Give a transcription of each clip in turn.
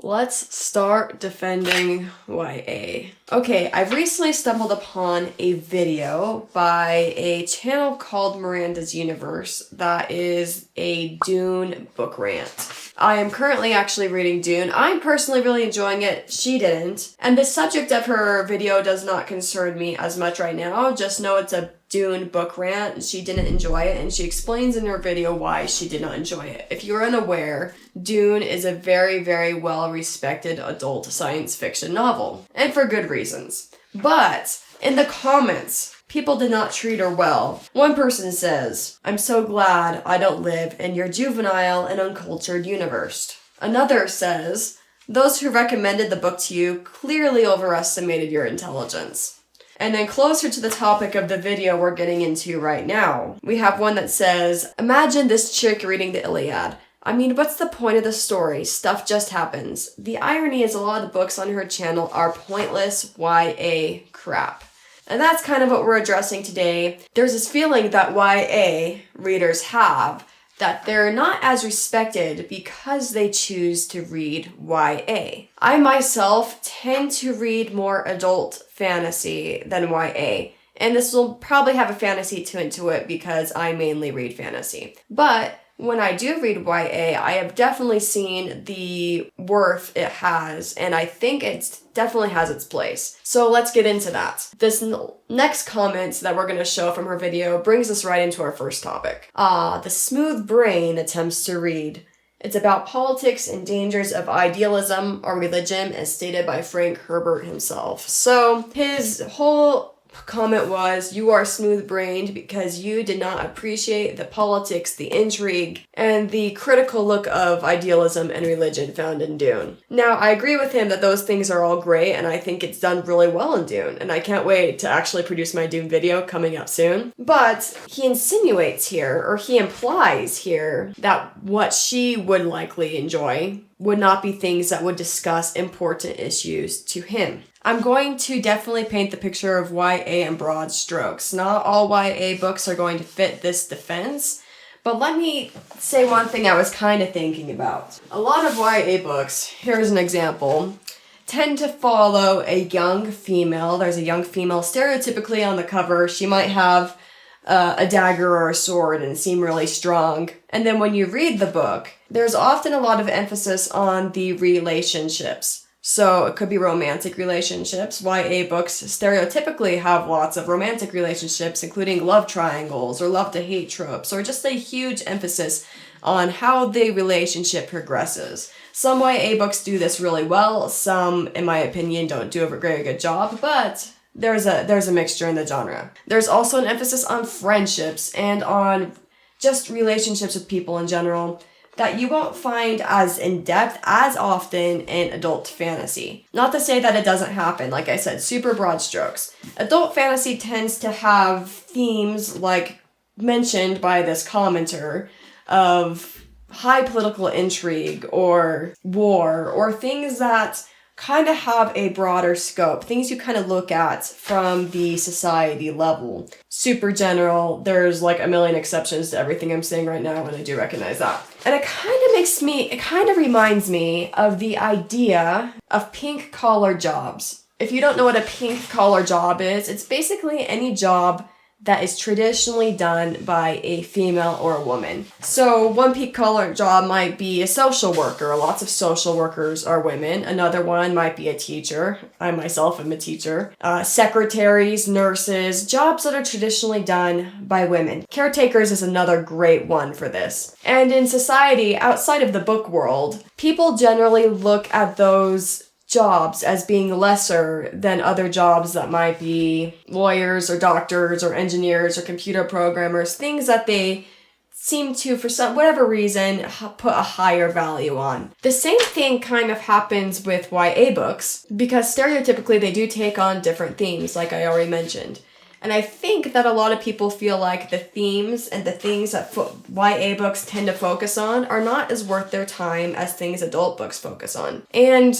Let's start defending YA. Okay, I've recently stumbled upon a video by a channel called Miranda's Universe that is a Dune book rant. I am currently actually reading Dune. I'm personally really enjoying it. She didn't. And the subject of her video does not concern me as much right now. Just know it's a Dune book rant. She didn't enjoy it, and she explains in her video why she did not enjoy it. If you're unaware, Dune is a very, very well-respected adult science fiction novel, and for good reasons. But in the comments, people did not treat her well. One person says, "I'm so glad I don't live in your juvenile and uncultured universe." Another says, "Those who recommended the book to you clearly overestimated your intelligence." And then closer to the topic of the video we're getting into right now, we have one that says, "Imagine this chick reading the Iliad. I mean, what's the point of the story? Stuff just happens." The irony is a lot of the books on her channel are pointless YA crap. And that's kind of what we're addressing today. There's this feeling that YA readers have that they're not as respected because they choose to read YA. I myself tend to read more adult fantasy than YA, and this will probably have a fantasy tint to it because I mainly read fantasy. But when I do read YA, I have definitely seen the worth it has, and I think it definitely has its place. So let's get into that. This next comment that we're going to show from her video brings us right into our first topic. The smooth brain attempts to read. It's about politics and dangers of idealism or religion, as stated by Frank Herbert himself. So his whole comment was, "You are smooth-brained because you did not appreciate the politics, the intrigue, and the critical look of idealism and religion found in Dune." Now, I agree with him that those things are all great, and I think it's done really well in Dune, and I can't wait to actually produce my Dune video coming up soon. But he insinuates here, or he implies here, that what she would likely enjoy would not be things that would discuss important issues to him. I'm going to definitely paint the picture of YA in broad strokes. Not all YA books are going to fit this defense, but let me say one thing I was kind of thinking about. A lot of YA books, here's an example, tend to follow a young female. There's a young female stereotypically on the cover. She might have a dagger or a sword and seem really strong. And then when you read the book, there's often a lot of emphasis on the relationships. So it could be romantic relationships. YA books stereotypically have lots of romantic relationships, including love triangles or love to hate tropes, or just a huge emphasis on how the relationship progresses. Some YA books do this really well. Some, in my opinion, don't do a very good job, but there's a mixture in the genre. There's also an emphasis on friendships and on just relationships with people in general that you won't find as in-depth as often in adult fantasy. Not to say that it doesn't happen, like I said, super broad strokes. Adult fantasy tends to have themes like mentioned by this commenter of high political intrigue or war or things that kind of have a broader scope, things you kind of look at from the society level. Super general, there's like a million exceptions to everything I'm saying right now, and I do recognize that. And it kind of reminds me of the idea of pink collar jobs. If you don't know what a pink collar job is, it's basically any job that is traditionally done by a female or a woman. So one pink collar job might be a social worker. Lots of social workers are women. Another one might be a teacher. I myself am a teacher. Secretaries, nurses, jobs that are traditionally done by women. Caretakers is another great one for this. And in society, outside of the book world, people generally look at those jobs as being lesser than other jobs that might be lawyers or doctors or engineers or computer programmers, things that they seem to, for some whatever reason, put a higher value on. The same thing kind of happens with YA books, because stereotypically they do take on different themes, like I already mentioned. And I think that a lot of people feel like the themes and the things that YA books tend to focus on are not as worth their time as things adult books focus on. And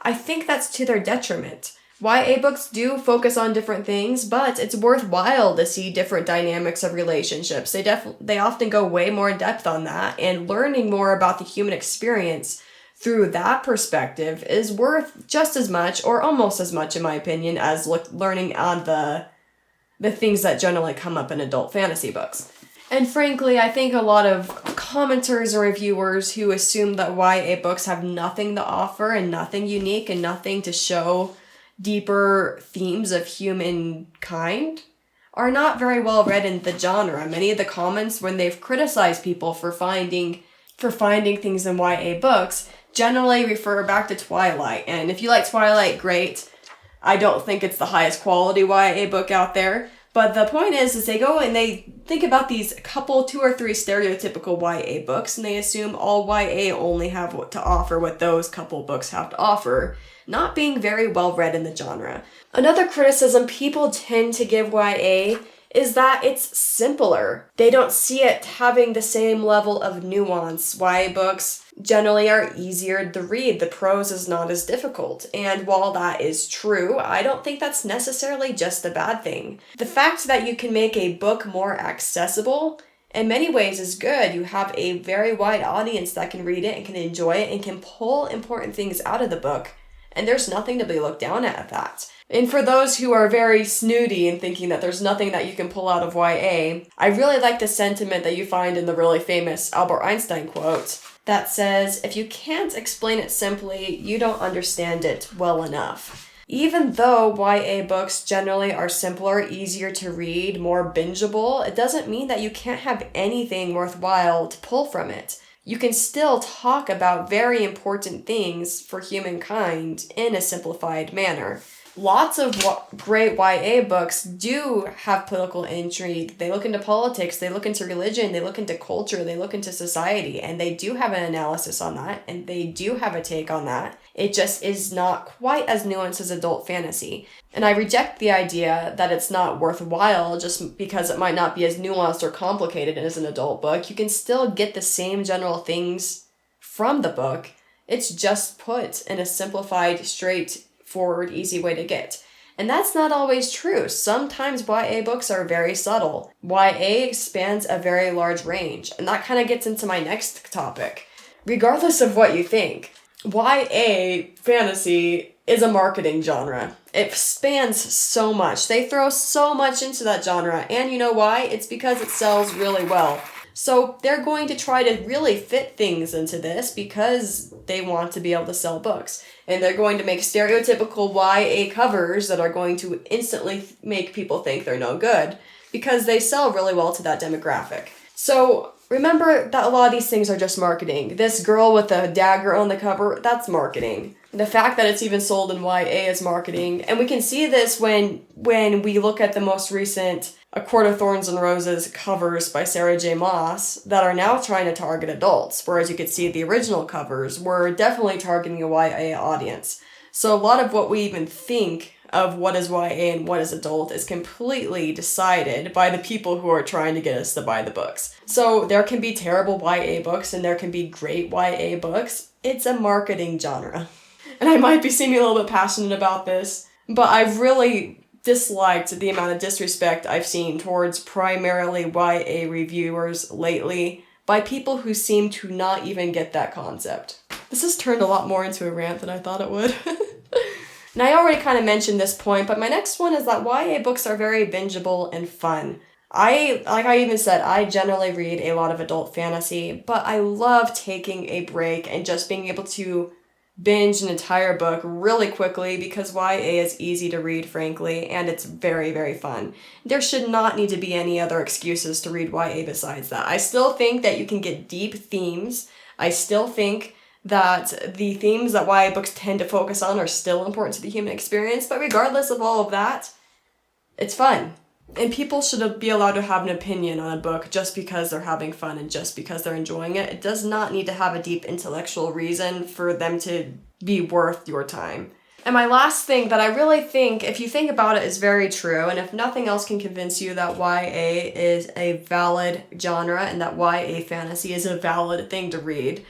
I think that's to their detriment. YA books do focus on different things, but it's worthwhile to see different dynamics of relationships. They often go way more in depth on that, and learning more about the human experience through that perspective is worth just as much, or almost as much in my opinion, as learning on the things that generally come up in adult fantasy books. And frankly, I think a lot of commenters or reviewers who assume that YA books have nothing to offer and nothing unique and nothing to show deeper themes of humankind are not very well read in the genre. Many of the comments when they've criticized people for finding things in YA books generally refer back to Twilight. And if you like Twilight, great. I don't think it's the highest quality YA book out there. But the point is they go and they think about these couple, 2 or 3 stereotypical YA books, and they assume all YA only have what to offer what those couple books have to offer, not being very well read in the genre. Another criticism people tend to give YA is that it's simpler. They don't see it having the same level of nuance. YA books generally are easier to read. The prose is not as difficult. And while that is true, I don't think that's necessarily just a bad thing. The fact that you can make a book more accessible in many ways is good. You have a very wide audience that can read it and can enjoy it and can pull important things out of the book. And there's nothing to be looked down at that. And for those who are very snooty and thinking that there's nothing that you can pull out of YA, I really like the sentiment that you find in the really famous Albert Einstein quote that says, "If you can't explain it simply, you don't understand it well enough." Even though YA books generally are simpler, easier to read, more bingeable, it doesn't mean that you can't have anything worthwhile to pull from it. You can still talk about very important things for humankind in a simplified manner. Lots of great YA books do have political intrigue. They look into politics, they look into religion, they look into culture, they look into society, and they do have an analysis on that, and they do have a take on that. It just is not quite as nuanced as adult fantasy. And I reject the idea that it's not worthwhile just because it might not be as nuanced or complicated as an adult book. You can still get the same general things from the book. It's just put in a simplified, straightforward, easy way to get. And that's not always true. Sometimes YA books are very subtle. YA spans a very large range. And that kind of gets into my next topic. Regardless of what you think, YA fantasy is a marketing genre. It spans so much. They throw so much into that genre. And you know why? It's because it sells really well. So they're going to try to really fit things into this because they want to be able to sell books. And they're going to make stereotypical YA covers that are going to instantly make people think they're no good because they sell really well to that demographic. So remember that a lot of these things are just marketing. This girl with a dagger on the cover, that's marketing. The fact that it's even sold in YA is marketing. And we can see this when we look at the most recent A Court of Thorns and Roses covers by Sarah J. Maas that are now trying to target adults. Whereas you could see the original covers were definitely targeting a YA audience. So a lot of what we even think of what is YA and what is adult is completely decided by the people who are trying to get us to buy the books. So there can be terrible YA books and there can be great YA books. It's a marketing genre. And I might be seeming a little bit passionate about this, but I've really disliked the amount of disrespect I've seen towards primarily YA reviewers lately by people who seem to not even get that concept. This has turned a lot more into a rant than I thought it would. And I already kind of mentioned this point, but my next one is that YA books are very bingeable and fun. Like I even said, I generally read a lot of adult fantasy, but I love taking a break and just being able to binge an entire book really quickly because YA is easy to read, frankly, and it's very, very fun. There should not need to be any other excuses to read YA besides that. I still think that you can get deep themes. I still think that the themes that YA books tend to focus on are still important to the human experience, but regardless of all of that, it's fun. And people should be allowed to have an opinion on a book just because they're having fun and just because they're enjoying it. It does not need to have a deep intellectual reason for them to be worth your time. And my last thing that I really think, if you think about it, is very true, and if nothing else can convince you that YA is a valid genre and that YA fantasy is a valid thing to read,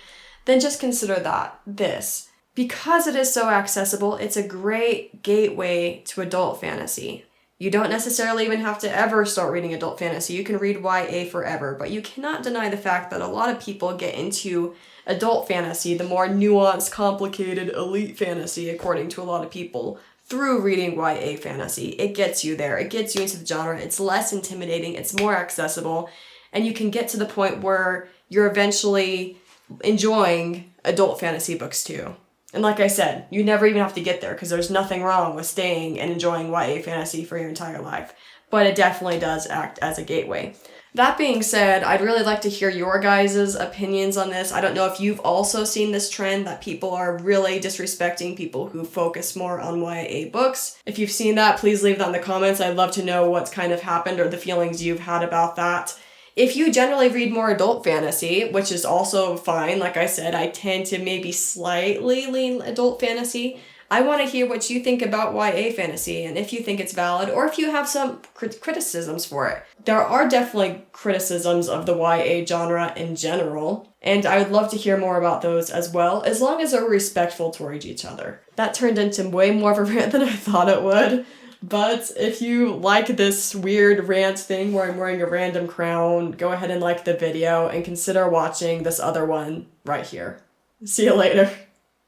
then just consider this. Because it is so accessible, it's a great gateway to adult fantasy. You don't necessarily even have to ever start reading adult fantasy. You can read YA forever, but you cannot deny the fact that a lot of people get into adult fantasy, the more nuanced, complicated, elite fantasy, according to a lot of people, through reading YA fantasy. It gets you there. It gets you into the genre. It's less intimidating. It's more accessible. And you can get to the point where you're eventually enjoying adult fantasy books too. And like I said, you never even have to get there because there's nothing wrong with staying and enjoying YA fantasy for your entire life. But it definitely does act as a gateway. That being said, I'd really like to hear your guys' opinions on this. I don't know if you've also seen this trend that people are really disrespecting people who focus more on YA books. If you've seen that, please leave that in the comments. I'd love to know what's kind of happened or the feelings you've had about that. If you generally read more adult fantasy, which is also fine, like I said, I tend to maybe slightly lean adult fantasy. I want to hear what you think about YA fantasy and if you think it's valid or if you have some criticisms for it. There are definitely criticisms of the YA genre in general, and I would love to hear more about those as well, as long as they're respectful towards each other. That turned into way more of a rant than I thought it would. But if you like this weird rant thing where I'm wearing a random crown, go ahead and like the video and consider watching this other one right here. See you later.